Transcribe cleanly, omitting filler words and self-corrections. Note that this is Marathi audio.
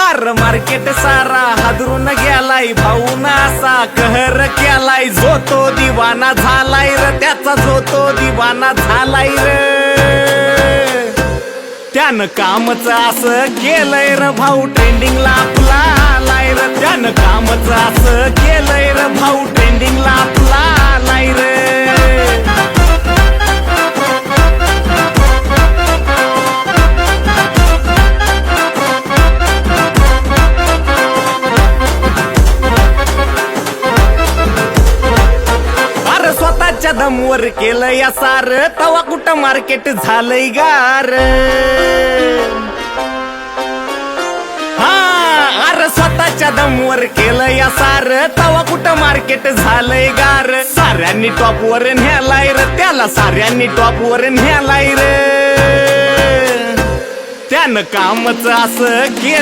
अर मार्केट सारा हादरून गेलाय, भाऊना असा कहर केलाय, जो तो दिवाना झालाय र, त्याचा जो तो दिवाना झालाय र. त्यानं कामच असं केलंय र भाऊ, ट्रेंडिंगला आपला आलाय र. त्यानं कामच असं केलंय र भाऊ, ट्रेंडिंगला आपला आलाय र. स्वतःच्या दमवर केलं या सार, तवा कुठं मार्केट झालंय गार. हा अरे स्वतःच्या दमवर केलं या सार, तवा कुठं मार्केट झालंय गार. साऱ्यांनी टॉपवर न्यालाय र, त्याला साऱ्यांनी टॉपवर न्यालाय र. त्यानं कामच असं केलं.